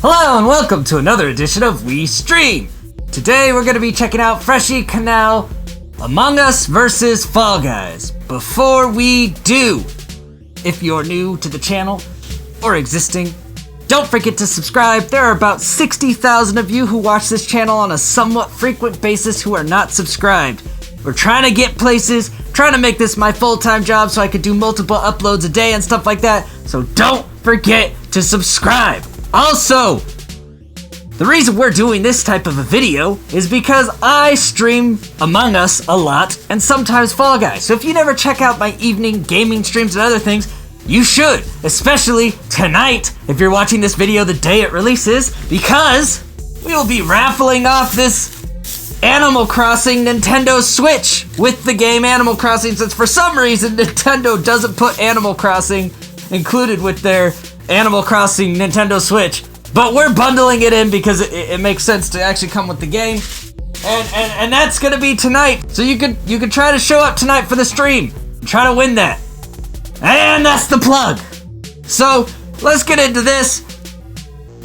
Hello and welcome to another edition of We Stream. Today we're going to be checking out Freshie Canal Among Us vs Fall Guys. Before we do, if you're new to the channel or existing, don't forget to subscribe. There are about 60,000 of you who watch this channel on a somewhat frequent basis who are not subscribed. We're trying to get places, trying to make this my full-time job so I could do multiple uploads a day and stuff like that. So don't forget to subscribe. Also, the reason we're doing this type of a video is because I stream Among Us a lot and sometimes Fall Guys. So if you never check out my evening gaming streams and other things, you should, especially tonight if you're watching this video the day it releases, because we will be raffling off this Animal Crossing Nintendo Switch with the game Animal Crossing, since for some reason Nintendo doesn't put Animal Crossing included with their Animal Crossing Nintendo Switch, but we're bundling it in because it makes sense to actually come with the game, and that's gonna be tonight. So you could try to show up tonight for the stream, try to win that, and that's the plug. So let's get into this.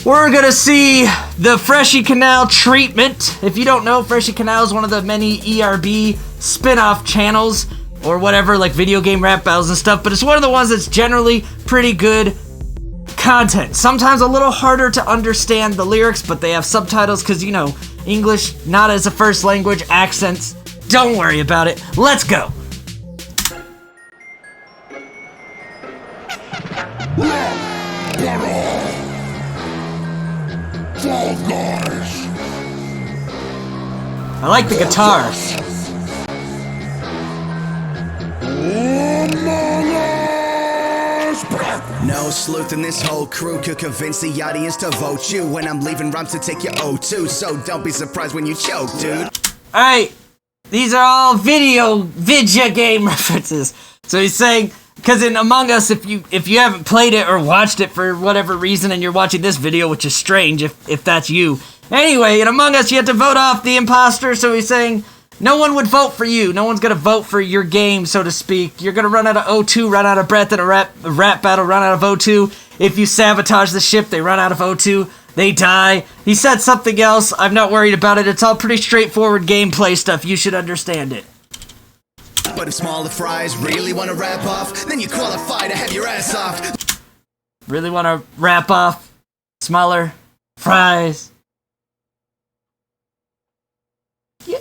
We're gonna see the Freshie Canal treatment. If you don't know, Freshie Canal is one of the many ERB spin-off channels or whatever, like video game rap battles and stuff, but it's one of the ones that's generally pretty good content. Sometimes a little harder to understand the lyrics, but they have subtitles because, you know, English not as a first language, accents. Don't worry about it. Let's go. I like the guitar. No sleuth in this whole crew could convince the audience to vote you when I'm leaving rhymes to take your O2, so don't be surprised when you choke, dude. Alright, these are all video game references. So he's saying, because in Among Us, if you haven't played it or watched it for whatever reason and you're watching this video, which is strange if that's you. Anyway, in Among Us, you have to vote off the imposter, so he's saying, no one would vote for you. No one's gonna vote for your game, so to speak. You're gonna run out of O2, run out of breath in a rap battle, run out of O2. If you sabotage the ship, they run out of O2. They die. He said something else. I'm not worried about it. It's all pretty straightforward gameplay stuff. You should understand it. But if smaller fries really want to wrap off, then you qualify to have your ass off. Really want to wrap off smaller fries?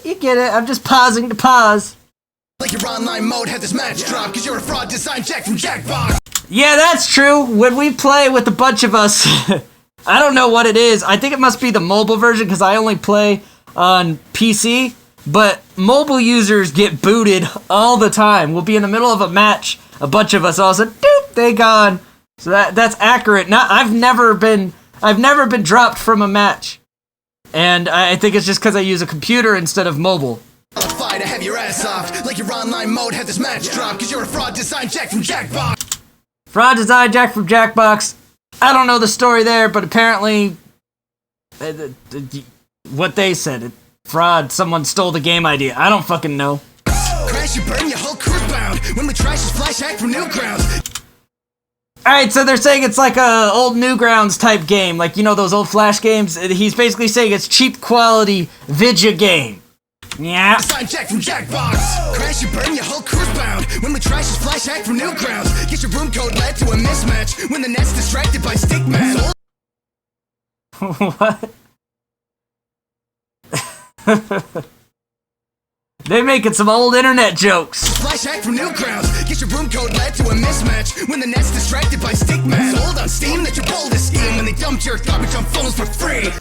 You get it. I'm just pausing to pause. Like your online mode had this match drop, cause you're a fraud design Jack from Jackbox. Yeah, that's true. When we play with a bunch of us, I don't know what it is. I think it must be the mobile version because I only play on PC. But mobile users get booted all the time. We'll be in the middle of a match, a bunch of us all of a sudden, doop, they gone. So that's accurate. I've never been dropped from a match. And I think it's just because I use a computer instead of mobile. Qualify to have your ass off, like your online mode had this match drop, cause you're a fraud design Jack from Jackbox. Fraud design Jack from Jackbox. I don't know the story there, but apparently what they said, fraud, someone stole the game idea. I don't fucking know. Crash and burn, your whole crew bound. When we trash is flash hack from Newgrounds. Alright, so they're saying it's like a old Newgrounds type game, like, you know, those old Flash games. He's basically saying it's cheap quality vidya game. Yeah. Design Jack from Jackbox. Crash and burn, your whole crew's bound. When we trash is flash hack from Newgrounds. Get your room code led to a mismatch. When the net's distracted by stickman. What? They making some old internet jokes. Flash hack from Newgrounds. Get your room code led to a mismatch. When the net's distracted by stickman. Sold on Steam, that's your boldest scheme. When they dumped your garbage on phones for free.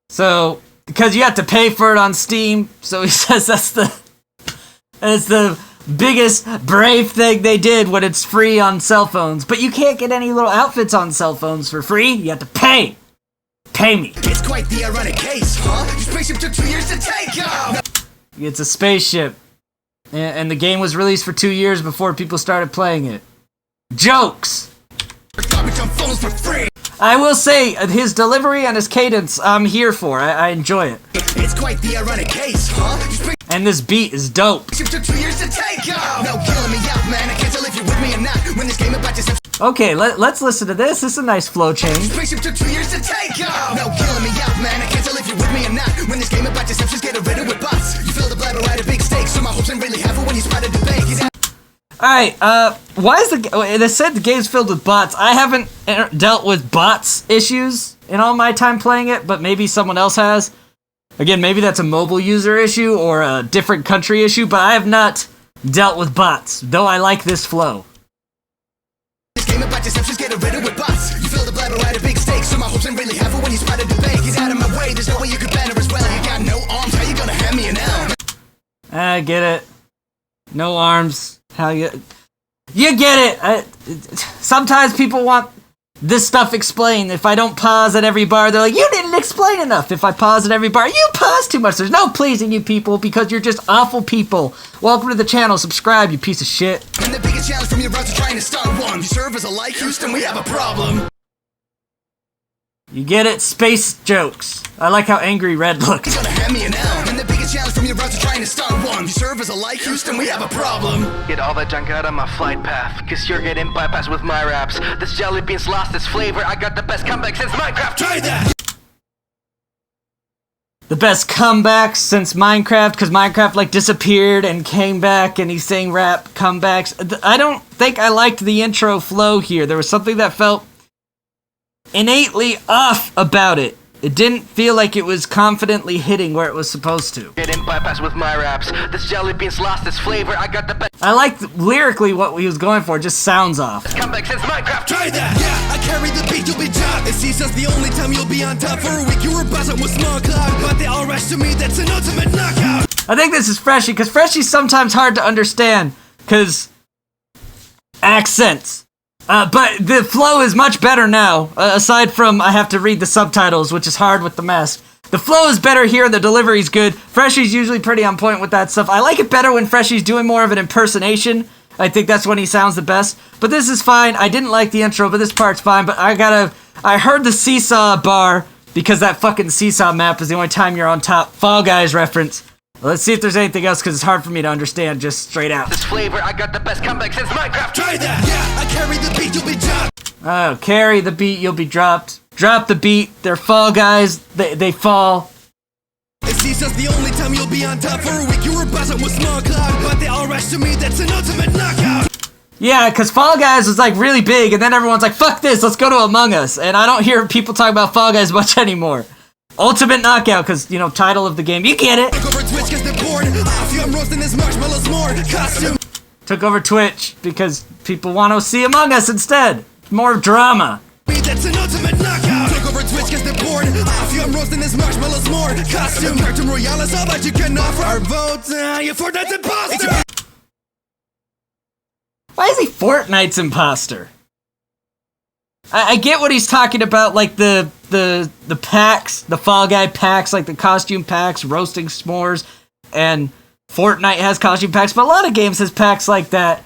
So, because you have to pay for it on Steam, so he says that's the biggest brave thing they did when it's free on cell phones. But you can't get any little outfits on cell phones for free. You have to pay. Pay me. It's quite the ironic case, huh? Your spaceship took 2 years to take off. It's a spaceship. And the game was released for 2 years before people started playing it. Jokes! Garbage on phones for free. I will say, his delivery and his cadence, I'm here for. I enjoy it. It's quite the ironic case, huh? And this beat is dope. Took 2 years to take off. No killing me out, man. I can't tell if you're with me or not. not. When this game about deception. Okay, let's listen to this. This is a nice flow change. Spaceship took 2 years to take off. No killing me out, man. I can't tell if you're with me or not. When this game about deception's getting rid of with bots. You feel the blabber at a big stake, so my hopes ain't really half when you spotted the bank. Alright, why is they said the game's filled with bots. I haven't dealt with bots issues in all my time playing it, but maybe someone else has. Again, maybe that's a mobile user issue or a different country issue, but I have not dealt with bots, though I like this flow. This game about deception's getting rid of with bots. You feel the blabber at a big stake, so my hopes ain't really half when you spotted the bank. He's out of my way, there's no way you could banner as well. You got no arms, how you gonna hand me an L? I get it. No arms. How you get it. Sometimes people want this stuff explained. If I don't pause at every bar, they're like, you didn't explain enough. If I pause at every bar, you pause too much. There's no pleasing you people because you're just awful people. Welcome to the channel. Subscribe, you piece of shit. And the biggest challenge from your route to trying to start one. You serve as a light, Houston, we have a problem. You get it? Space jokes. I like how angry Red looks. He's gonna hand me an L. And the biggest challenge from your route to trying to start one. You serve as a light, Houston, we have a problem. Get all that junk out of my flight path, cause you're getting bypassed with my raps. This jelly bean's lost its flavor. I got the best comeback since Minecraft. Try that! The best comeback since Minecraft, because Minecraft like disappeared and came back and he's saying rap comebacks. I don't think I liked the intro flow here. There was something that felt innately off about it. It didn't feel like it was confidently hitting where it was supposed to. Getting bypassed with my raps. This jelly bean's lost its flavor. I got the best I liked lyrically what he was going for, it just sounds off. comeback since Minecraft. Try that! Yeah, I carry the beat, you'll be top. It seems that's the only time you'll be on top. For a week you were buzzing with small cloud, but they all rush to me, that's an ultimate knockout. I think this is Freshie, because Freshie's sometimes hard to understand, because accents. But the flow is much better now, aside from I have to read the subtitles, which is hard with the mask. The flow is better here, the delivery's good. Freshie's usually pretty on point with that stuff. I like it better when Freshie's doing more of an impersonation. I think that's when he sounds the best. But this is fine. I didn't like the intro, but this part's fine. But I heard the seesaw bar, because that fucking seesaw map is the only time you're on top. Fall Guys reference. Let's see if there's anything else, because it's hard for me to understand just straight out. This flavor, I got the best comeback since Minecraft. Try that! Yeah, I carry the beat, you'll be dropped. Oh, carry the beat, you'll be dropped. Drop the beat, they're Fall Guys, they fall. It seems that's the only time you'll be on top. For a week you were buzzing with small cloud, but they all rush to me, that's an ultimate knockout. Yeah, because Fall Guys was like really big, and then everyone's like, fuck this, let's go to Among Us. And I don't hear people talk about Fall Guys much anymore. Ultimate knockout, because, you know, title of the game. You get it. Took over Twitch cause they're bored. Off you, I'm roasting this marshmallows more. Costume. Took over Twitch because people want to see Among Us instead. More drama. That's an ultimate knockout. Took over Twitch cause they're bored. Off you, I'm roasting this marshmallows more. Costume. Cartoon Royale is all but you can offer our vote. You're Fortnite's imposter. Why is he Fortnite's imposter? I get what he's talking about, like the packs, the Fall Guy packs, like the costume packs, roasting s'mores, and Fortnite has costume packs, but a lot of games has packs like that.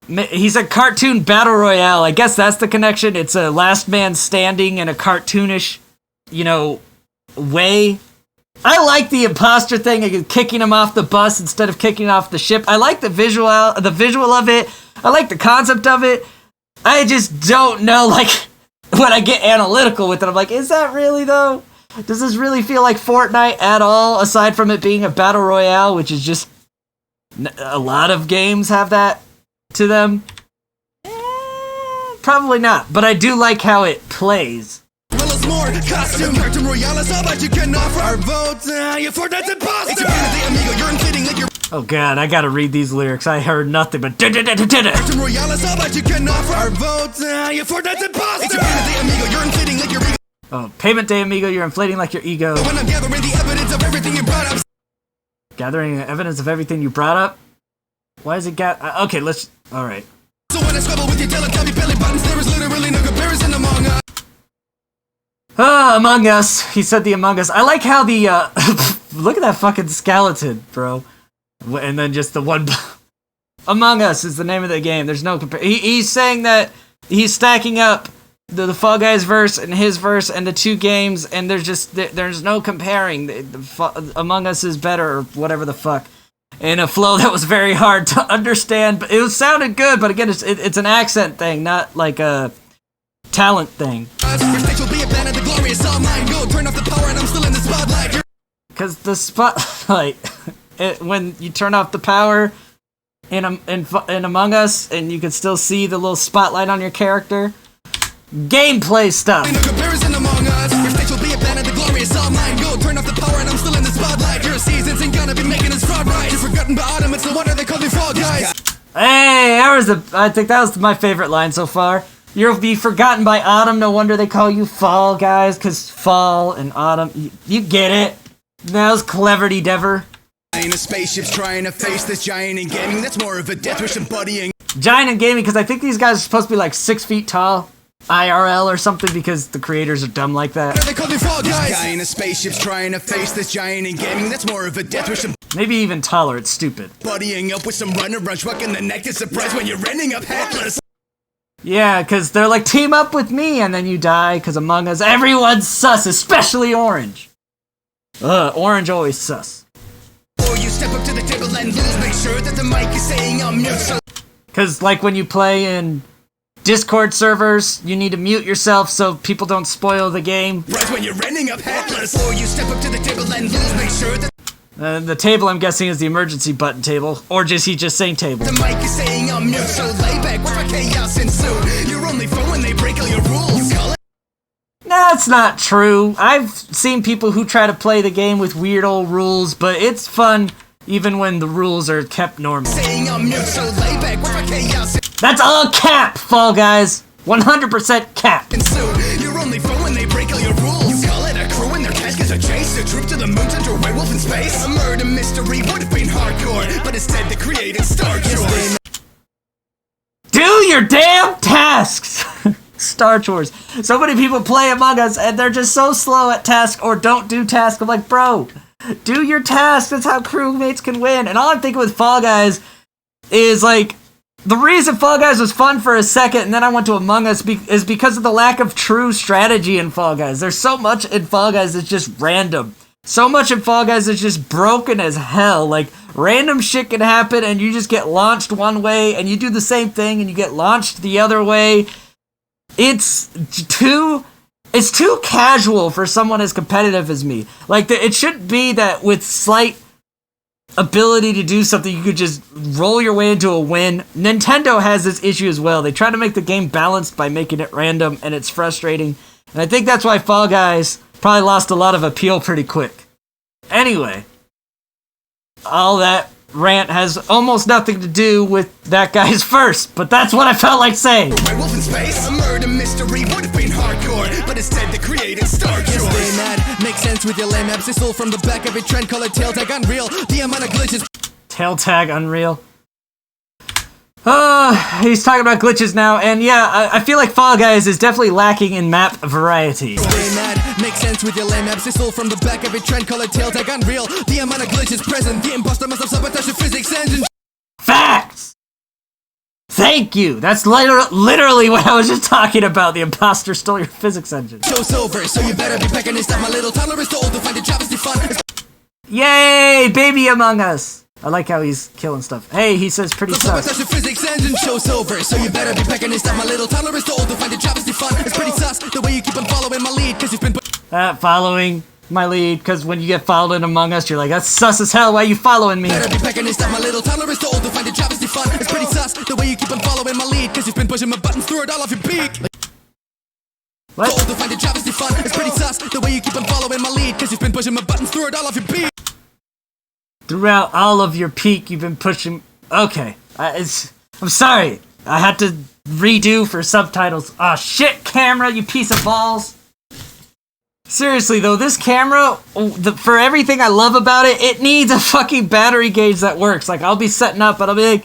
He's a cartoon battle royale. I guess that's the connection. It's a last man standing in a cartoonish, you know, way. I like the imposter thing, like kicking him off the bus instead of kicking off the ship. I like the visual of it. I like the concept of it. I just don't know, like, when I get analytical with it, I'm like, is that really, though? Does this really feel like Fortnite at all, aside from it being a battle royale, which is just, a lot of games have that to them? Probably not, but I do like how it plays. More costume, Cartoon Royale is all but you can offer our vote. You're Fortnite's imposter. Amigo, you're inflating like you're. Oh god, I gotta read these lyrics. I heard nothing but Cartoon Royale is all but you can offer our vote. You're Fortnite's imposter. Amigo, you're inflating like your ego. Oh, Payment Day, amigo, you're inflating like your ego. When I'm gathering the evidence of everything you brought up. Gathering evidence of everything you brought up? Why is it okay, let's. Alright. So when I squabble with you, Teletubby belly buttons, there is literally no comparison among us. Among Us. He said the Among Us. I like how the, look at that fucking skeleton, bro. And then just the one... Among Us is the name of the game. There's no he's saying that he's stacking up the Fall Guys verse and his verse and the two games, and there's no comparing. Among Us is better, or whatever the fuck. in a flow that was very hard to understand. But it sounded good, but again, it's an accent thing, not like a talent thing. Because the spotlight, when you turn off the power in Among Us, and you can still see the little spotlight on your character. Gameplay stuff. No comparison among us. Your stage will be a banner, the glory is all mine. Go turn off the power and I'm still in the spotlight. Your seasons ain't gonna be making us fraud right. You're forgotten by autumn, it's no wonder they call me Fall Guys. Hey, I think that was my favorite line so far. You'll be forgotten by autumn, no wonder they call you Fall Guys, cause fall and autumn, you get it. That was cleverty dever. In a spaceship's trying to face this giant in gaming, that's more of a death wish than buddying. Giant in gaming, because I think these guys are supposed to be like 6 feet tall. IRL or something, because the creators are dumb like that. They call me Fall Guys. This guy in a spaceship's trying to face this giant in gaming, that's more of a death wish than maybe even taller, it's stupid. buddying up with some runner rush, in the neck to surprise when you're ending up headless. Yeah, because they're like, team up with me, and then you die, because Among Us, everyone's sus, especially Orange. Orange always sus. Or you step up to the table and lose, make sure that the mic is saying I'm mute, so because like when you play in Discord servers, you need to mute yourself so people don't spoil the game. right when you're ending up headless. Or you step up to the table and lose, make sure that The table, I'm guessing, is the emergency button table, or he just saying table. the mic is saying I'm mute, so lay back, watch my chaos ensue. You're only fun when they break all your rules. You call it That's not true. I've seen people who try to play the game with weird old rules, but it's fun even when the rules are kept normal. saying I'm mute, so lay back, watch my chaos That's all cap, Fall Guys. 100% cap. ensue. You're only fun when they break all your rules. You call it a crew and their cash gets a chase. A troop to the moon, under a white wolf in space. A murder mystery would have been hardcore, but instead they created Star Chores. Do your damn tasks! Star Chores. So many people play Among Us and they're just so slow at task or don't do task. I'm like, bro, do your task. That's how crewmates can win. And all I'm thinking with Fall Guys is like, the reason Fall Guys was fun for a second and then I went to Among Us is because of the lack of true strategy in Fall Guys. There's so much in Fall Guys that's just random. So much in Fall Guys is just broken as hell. Like, random shit can happen and you just get launched one way and you do the same thing and you get launched the other way. It's too casual for someone as competitive as me. Like, it should be that with slight ability to do something, you could just roll your way into a win. Nintendo has this issue as well. They try to make the game balanced by making it random, and it's frustrating. And I think that's why Fall Guys probably lost a lot of appeal pretty quick. Anyway, all that rant has almost nothing to do with that guy's first, but that's what I felt like saying. White wolf in space. A murder mystery would have been hardcore, but instead they created Star Chores. Stay mad, make sense with your lame abs. They stole from the back of a trend colored tail tag unreal. The amount of glitches. Tail tag unreal. He's talking about glitches now, and yeah, I feel like Fall Guys is definitely lacking in map variety. Stay mad, make sense with your lame abs. They stole from the back of a trend colored tail tag unreal. The amount of glitches present. The imposter must have sabotaged the physics engine. Facts! Thank you! That's literally what I was just talking about. The imposter stole your physics engine. Show's over, so you better be packing this stuff. My little toddler is too old to find a travesty fun. Yay! Baby Among Us! I like how he's killing stuff. Hey, he says pretty sus. The physics engine show's over, so you better be packing this stuff. My little toddler is too old to find a travesty fun. It's pretty sus, the way you keep on following my lead, cause you've been Following my lead, because when you get followed in Among Us, you're like, that's sus as hell, why are you following me? better be packing this stuff. My little toddler is too old to find a travesty fun. It's pretty sus, the way you keep on following my lead, cause you've been pushing my buttons through it all off your beak. What? Too old to find a travesty fun. It's pretty sus, the way you keep on following my lead, cause you've been pushing my buttons through it all off your beak. Throughout all of your peak, you've been pushing... Okay. I'm sorry. I had to redo for subtitles. Aw, shit, camera, you piece of balls. Seriously, though, this camera, for everything I love about it, it needs a fucking battery gauge that works. Like, I'll be setting up, and I'll be like,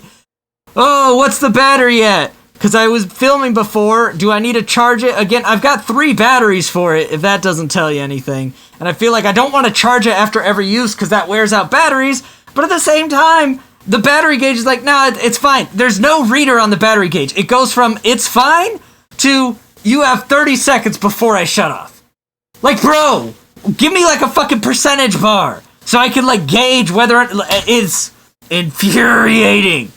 oh, what's the battery at? Because I was filming before. Do I need to charge it? Again, I've got 3 batteries for it, if that doesn't tell you anything. And I feel like I don't want to charge it after every use because that wears out batteries. But at the same time, the battery gauge is like, nah, it's fine. There's no reader on the battery gauge. It goes from it's fine to you have 30 seconds before I shut off. Like, bro, give me like a fucking percentage bar so I can like gauge whether it's infuriating.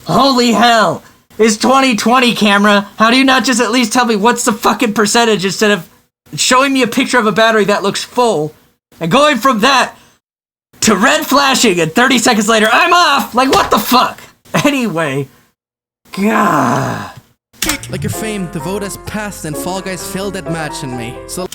Holy hell. It's 2020, camera. How do you not just at least tell me what's the fucking percentage instead of showing me a picture of a battery that looks full and going from that to red flashing and 30 seconds later, I'm off! Like, what the fuck? Anyway, God. Like your fame, the vote has passed and Fall Guys failed that match in me. So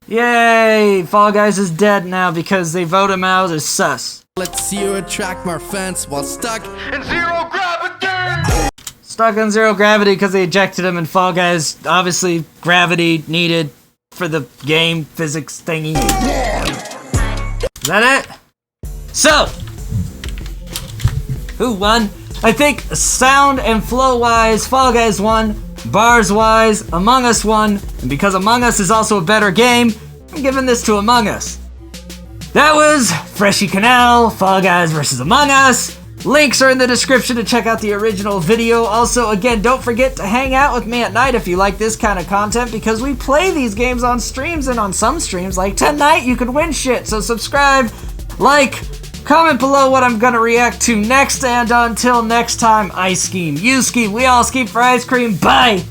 Yay! Fall Guys is dead now because they vote him out as sus. let's see you attract more fans while stuck. In zero gravity! Stuck on zero gravity because they ejected him, and Fall Guys, obviously, gravity needed for the game physics thingy. Is that it? So, who won? I think sound and flow wise, Fall Guys won. Bars wise, Among Us won. And because Among Us is also a better game, I'm giving this to Among Us. That was Freshy Canal, Fall Guys versus Among Us. Links are in the description to check out the original video. Also, again, don't forget to hang out with me at night if you like this kind of content, because we play these games on streams, and on some streams, like tonight, you can win shit. So subscribe, like, comment below what I'm gonna react to next, and until next time, I scheme, you scheme, we all scheme for ice cream. Bye!